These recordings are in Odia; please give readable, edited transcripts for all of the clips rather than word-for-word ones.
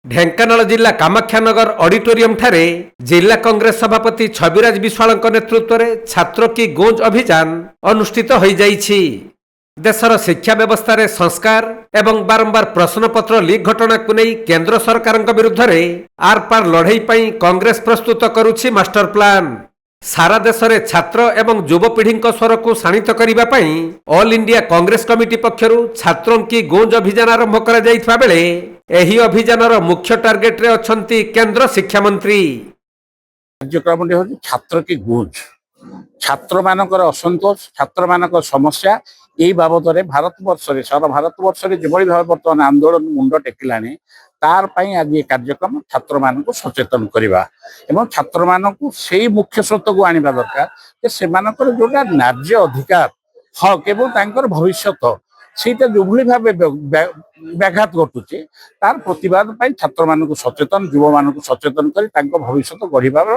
ଢେଙ୍କାନାଳ ଜିଲ୍ଲା କାମାକ୍ଷାନଗର ଅଡିଟୋରିୟମ ଠାରେ ଜିଲ୍ଲା କଂଗ୍ରେସ ସଭାପତି ଛବିରାଜ ବିଶ୍ୱାଳଙ୍କ ନେତୃତ୍ୱରେ ଛାତ୍ର କି ଗୁଞ୍ଜ ଅଭିଯାନ ଅନୁଷ୍ଠିତ ହୋଇଯାଇଛି। ଦେଶର ଶିକ୍ଷା ବ୍ୟବସ୍ଥାରେ ସଂସ୍କାର ଏବଂ ବାରମ୍ବାର ପ୍ରଶ୍ନପତ୍ର ଲିକ୍ ଘଟଣାକୁ ନେଇ କେନ୍ଦ୍ର ସରକାରଙ୍କ ବିରୁଦ୍ଧରେ ଆରପାର ଲଢ଼େଇ ପାଇଁ କଂଗ୍ରେସ ପ୍ରସ୍ତୁତ କରୁଛି ମାଷ୍ଟର ପ୍ଲାନ। ସାରା ଦେଶରେ ଛାତ୍ର ଏବଂ ଯୁବପିଢ଼ିଙ୍କ ସ୍ୱରକୁ ଶାଣିତ କରିବା ପାଇଁ ଅଲ୍ ଇଣ୍ଡିଆ କଂଗ୍ରେସ କମିଟି ପକ୍ଷରୁ ଛାତ୍ର କି ଗୁଞ୍ଜ ଅଭିଯାନ ଆରମ୍ଭ କରାଯାଇଥିବା ବେଳେ ଏହି ଅଭିଯାନର ମୁଖ୍ୟ ଟାର୍ଗେଟରେ ଅଛନ୍ତି କେନ୍ଦ୍ର ଶିକ୍ଷାମନ୍ତ୍ରୀ। କାର୍ଯ୍ୟକ୍ରମଟି ହେଉଛି ଛାତ୍ର କି ଗୁଞ୍ଜ। ଛାତ୍ରମାନଙ୍କର ଅସନ୍ତୋଷ, ଛାତ୍ରମାନଙ୍କର ସମସ୍ୟା এই ବାବଦରେ ଭାରତବର୍ଷରେ ସାରା ଭାରତବର୍ଷରେ ଯେଭଳି ଭାବେ ବର୍ତ୍ତମାନ ଆନ୍ଦୋଳନ ମୁଣ୍ଡ ଟେକିଲାଣି ତାର ପାଇଁ ଆଜି ଏ କାର୍ଯ୍ୟକ୍ରମ ଛାତ୍ରମାନଙ୍କୁ ସଚେତନ କରିବା ଏବଂ ଛାତ୍ରମାନଙ୍କୁ ସେଇ ମୁଖ୍ୟ ସ୍ରୋତକୁ ଆଣିବା ଦରକାର ଯେ ସେମାନଙ୍କର ଯୋଉଟା ନ୍ୟାଯ୍ୟ ଅଧିକାର ହକ୍ ଏବଂ ତାଙ୍କର ଭବିଷ୍ୟତ ସେଇଟା ଯୋଭଳି ଭାବେ ବ୍ୟାଘାତ ଘଟୁଛି ତାର ପ୍ରତିବାଦ ପାଇଁ ଛାତ୍ରମାନଙ୍କୁ ସଚେତନ, ଯୁବମାନଙ୍କୁ ସଚେତନ କରି ତାଙ୍କ ଭବିଷ୍ୟତ ଗଢ଼ିବାର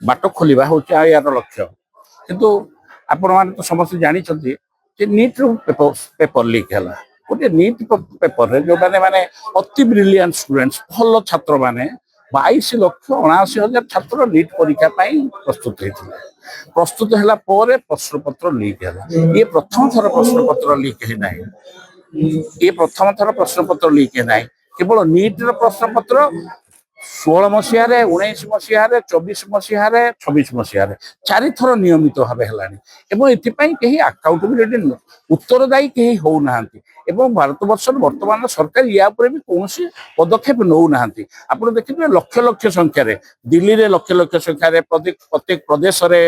ବାଟ ଖୋଲିବା ହେଉଛି ଏହାର ଲକ୍ଷ୍ୟ। କିନ୍ତୁ ଆପଣମାନେ ତ ସମସ୍ତେ ଜାଣିଛନ୍ତି ଯେ ନିଟ୍ ପେପର ଲିକ୍ ହେଲା। ଗୋଟେ ନିଟ୍ ପେପରରେ ଯୋଉମାନେ ମାନେ ଅତି ବ୍ରିଲିଆଣ୍ଟ ଷ୍ଟୁଡେଣ୍ଟସ୍ ଭଲ ଛାତ୍ରମାନେ 22,79,000 ଛାତ୍ର ନିଟ୍ ପରୀକ୍ଷା ପାଇଁ ପ୍ରସ୍ତୁତ ହେଇଥିଲେ। ପ୍ରସ୍ତୁତ ହେଲା ପରେ ପ୍ରଶ୍ନପତ୍ର ଲିକ୍ ହେଲା। ଇଏ ପ୍ରଥମ ଥର ପ୍ରଶ୍ନପତ୍ର ଲିକ୍ ହେଇନାହିଁ। ଇଏ ପ୍ରଥମ ଥର ପ୍ରଶ୍ନପତ୍ର ଲିକ୍ ହେଇନାହିଁ। କେବଳ ନିଟ୍ର ପ୍ରଶ୍ନପତ୍ର 16 ମସିହାରେ, 19 ମସିହାରେ, 24 ମସିହାରେ, 26 ମସିହାରେ 4 ଥର ନିୟମିତ ଭାବେ ହେଲାଣି ଏବଂ ଏଥିପାଇଁ କେହି ଆକାଉଣ୍ଟେବିଲିଟି ଉତ୍ତରଦାୟୀ କେହି ହଉନାହାନ୍ତି ଏବଂ ଭାରତବର୍ଷର ବର୍ତ୍ତମାନ ସରକାର ୟା ଉପରେ ବି କୌଣସି ପଦକ୍ଷେପ ନେଉନାହାନ୍ତି। ଆପଣ ଦେଖିବେ ଲକ୍ଷ ଲକ୍ଷ ସଂଖ୍ୟାରେ ଦିଲ୍ଲୀରେ ଲକ୍ଷ ଲକ୍ଷ ସଂଖ୍ୟାରେ ପ୍ରତ୍ୟେକ ପ୍ରଦେଶରେ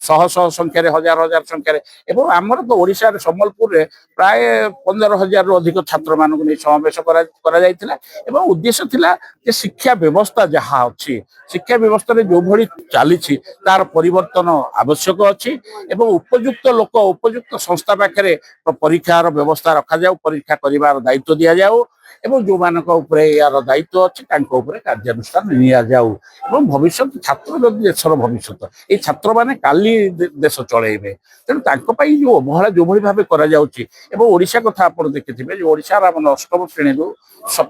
ଶହ ଶହ ସଂଖ୍ୟାରେ ହଜାର ହଜାର ସଂଖ୍ୟାରେ ଏବଂ ଆମର ତ ଓଡ଼ିଶାରେ ସମ୍ବଲପୁରରେ ପ୍ରାୟ 15,000ରୁ ଅଧିକ ଛାତ୍ରମାନଙ୍କୁ ନେଇ ସମାବେଶ କରାଯାଇଥିଲା ଏବଂ ଉଦ୍ଦେଶ୍ୟ ଥିଲା ଯେ ଶିକ୍ଷା ବ୍ୟବସ୍ଥା ଯାହା ଅଛି ଶିକ୍ଷା ବ୍ୟବସ୍ଥାରେ ଯୋଉଭଳି ଚାଲିଛି ତାର ପରିବର୍ତ୍ତନ ଆବଶ୍ୟକ ଅଛି ଏବଂ ଉପଯୁକ୍ତ ଲୋକ ଉପଯୁକ୍ତ ସଂସ୍ଥା ପାଖରେ ପରୀକ୍ଷାର ବ୍ୟବସ୍ଥା ରଖାଯାଉ, ପରୀକ୍ଷା କରିବାର ଦାୟିତ୍ୱ ଦିଆଯାଉ ଏବଂ ଯୋଉମାନଙ୍କ ଉପରେ ଏହାର ଦାୟିତ୍ୱ ଅଛି ତାଙ୍କ ଉପରେ କାର୍ଯ୍ୟାନୁଷ୍ଠାନ ନିଆଯାଉ ଏବଂ ଭବିଷ୍ୟତ ଛାତ୍ର ଯଦି ଦେଶର ଭବିଷ୍ୟତ ଏଇ ଛାତ୍ରମାନେ କାଲି ଦେଶ ଚଳେଇବେ। ତେଣୁ ତାଙ୍କ ପାଇଁ ଯୋଉ ଅବହେଳା ଯୋଉଭଳି ଭାବେ କରାଯାଉଛି ଏବଂ ଓଡ଼ିଶା କଥା ଆପଣ ଦେଖିଥିବେ ଯେ ଓଡ଼ିଶାର ଆମର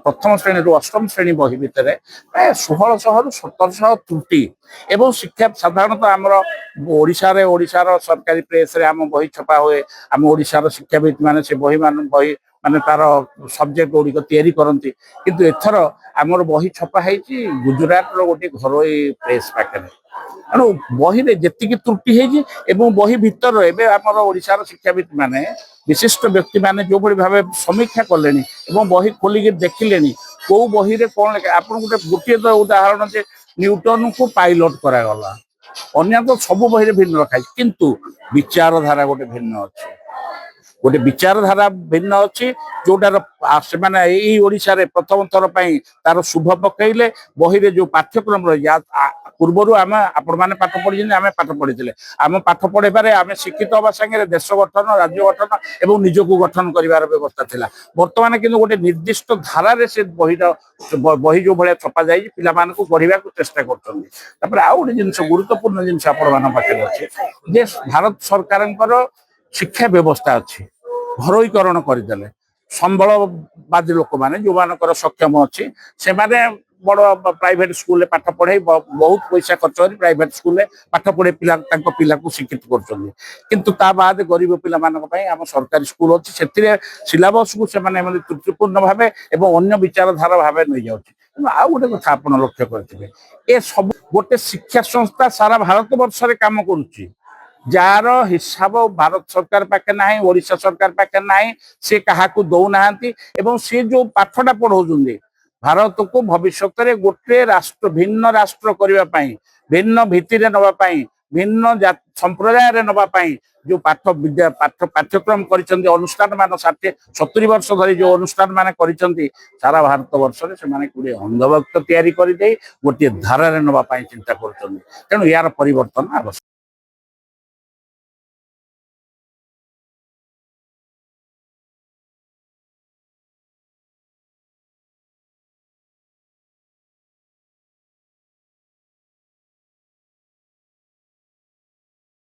ପ୍ରଥମ ଶ୍ରେଣୀରୁ ଅଷ୍ଟମ ଶ୍ରେଣୀ ବହି ଭିତରେ ପ୍ରାୟ 1600ରୁ 1700 ତ୍ରୁଟି ଏବଂ ଶିକ୍ଷା ସାଧାରଣତଃ ଆମର ଓଡ଼ିଶାର ସରକାରୀ ପ୍ରେସରେ ଆମ ବହି ଛପା ହୁଏ। ଆମ ଓଡ଼ିଶାର ଶିକ୍ଷାବିତ ମାନେ ସେ ବହି ମାନେ ତାର ସବଜେକ୍ଟ ଗୁଡ଼ିକ ତିଆରି କରନ୍ତି କିନ୍ତୁ ଏଥର ଆମର ବହି ଛପା ହେଇଛି ଗୁଜୁରାଟର ଗୋଟେ ଘରୋଇ ପ୍ରେସ ପାଖରେ। ତେଣୁ ବହିରେ ଯେତିକି ତ୍ରୁଟି ହେଇଛି ଏବଂ ବହି ଭିତର ଏବେ ଆମର ଓଡ଼ିଶାର ଶିକ୍ଷାବିତ ମାନେ ବିଶିଷ୍ଟ ବ୍ୟକ୍ତିମାନେ ଯୋଉଭଳି ଭାବେ ସମୀକ୍ଷା କଲେଣି ଏବଂ ବହି ଖୋଲିକି ଦେଖିଲେଣି କୋଉ ବହିରେ କଣ ଲେଖା। ଆପଣ ଗୋଟିଏ ତ ଉଦାହରଣ ଯେ ନ୍ୟୁଟନକୁ ପାଇଲଟ କରାଗଲା, ଅନ୍ୟ ତ ସବୁ ବହିରେ ଭିନ୍ନ ରଖାଯାଇଛି କିନ୍ତୁ ବିଚାରଧାରା ଗୋଟେ ଭିନ୍ନ ଅଛି। ଗୋଟେ ବିଚାରଧାରା ଭିନ୍ନ ଅଛି ଯୋଉଟାର ସେମାନେ ଏଇ ଓଡ଼ିଶାରେ ପ୍ରଥମ ଥର ପାଇଁ ତାର ଶୁଭ ପକେଇଲେ। ବହିରେ ଯୋଉ ପାଠ୍ୟକ୍ରମ ରହିଛି ପୂର୍ବରୁ ଆପଣମାନେ ପାଠ ପଢିଛନ୍ତି, ଆମେ ପାଠ ପଢିଥିଲେ। ଆମ ପାଠ ପଢିବାରେ ଆମେ ଶିକ୍ଷିତ ହେବା ସାଙ୍ଗରେ ଦେଶ ଗଠନ, ରାଜ୍ୟ ଗଠନ ଏବଂ ନିଜକୁ ଗଠନ କରିବାର ବ୍ୟବସ୍ଥା ଥିଲା। ବର୍ତ୍ତମାନ କିନ୍ତୁ ଗୋଟେ ନିର୍ଦ୍ଦିଷ୍ଟ ଧାରାରେ ସେ ବହି ଯୋଉ ଭଳିଆ ଛପା ଯାଇଛି ପିଲାମାନଙ୍କୁ ଗଢିବାକୁ ଚେଷ୍ଟା କରୁଛନ୍ତି। ତାପରେ ଆଉ ଗୋଟେ ଜିନିଷ ଗୁରୁତ୍ୱପୂର୍ଣ୍ଣ ଜିନିଷ ଆପଣମାନଙ୍କ ପାଖରେ ଅଛି ଯେ ଭାରତ ସରକାରଙ୍କର ଶିକ୍ଷା ବ୍ୟବସ୍ଥା ଅଛି ଘରୋଇକରଣ କରିଦେଲେ। ସମ୍ବଳବାଦୀ ଲୋକମାନେ ଯୋଉମାନଙ୍କର ସକ୍ଷମ ଅଛି ସେମାନେ ବଡ଼ ପ୍ରାଇଭେଟ ସ୍କୁଲରେ ପାଠ ପଢେଇ ବହୁତ ପଇସା ଖର୍ଚ୍ଚ କରି ପ୍ରାଇଭେଟ ସ୍କୁଲରେ ପାଠ ପଢେଇ ତାଙ୍କ ପିଲାକୁ ଶିକ୍ଷିତ କରୁଛନ୍ତି। କିନ୍ତୁ ତା ବାଦ ଗରିବ ପିଲାମାନଙ୍କ ପାଇଁ ଆମ ସରକାରୀ ସ୍କୁଲ ଅଛି, ସେଥିରେ ସିଲାବସକୁ ସେମାନେ ତ୍ରୁଟିପୂର୍ଣ୍ଣ ଭାବେ ଏବଂ ଅନ୍ୟ ବିଚାରଧାରା ଭାବେ ନେଇଯାଉଛି। କିନ୍ତୁ ଆଉ ଗୋଟେ କଥା ଆପଣ ଲକ୍ଷ୍ୟ କରିଥିବେ ଏ ସବୁ ଗୋଟେ ଶିକ୍ଷା ସଂସ୍ଥା ସାରା ଭାରତ ବର୍ଷରେ କାମ କରୁଛି ଯାହାର ହିସାବ ଭାରତ ସରକାର ପାଖେ ନାହିଁ, ଓଡ଼ିଶା ସରକାର ପାଖେ ନାହିଁ, ସେ କାହାକୁ ଦଉନାହାନ୍ତି ଏବଂ ସେ ଯୋଉ ପାଠଟା ପଢଉଛନ୍ତି ଭାରତକୁ ଭବିଷ୍ୟତରେ ଗୋଟେ ଭିନ୍ନ ରାଷ୍ଟ୍ର କରିବା ପାଇଁ, ଭିନ୍ନ ଭିତ୍ତିରେ ନେବା ପାଇଁ, ଭିନ୍ନ ସମ୍ପ୍ରଦାୟରେ ନେବା ପାଇଁ ଯୋଉ ପାଠ୍ୟକ୍ରମ କରିଛନ୍ତି ଅନୁଷ୍ଠାନ ମାନ 60-70 ବର୍ଷ ଧରି ଯୋଉ ଅନୁଷ୍ଠାନ ମାନେ କରିଛନ୍ତି ସାରା ଭାରତ ବର୍ଷରେ ସେମାନେ ଗୋଟିଏ ଅନ୍ଧଭକ୍ତ ତିଆରି କରିଦେଇ ଗୋଟିଏ ଧାରାରେ ନେବା ପାଇଁ ଚିନ୍ତା କରୁଛନ୍ତି। ତେଣୁ ଏହାର ପରିବର୍ତ୍ତନ ଆବଶ୍ୟକ।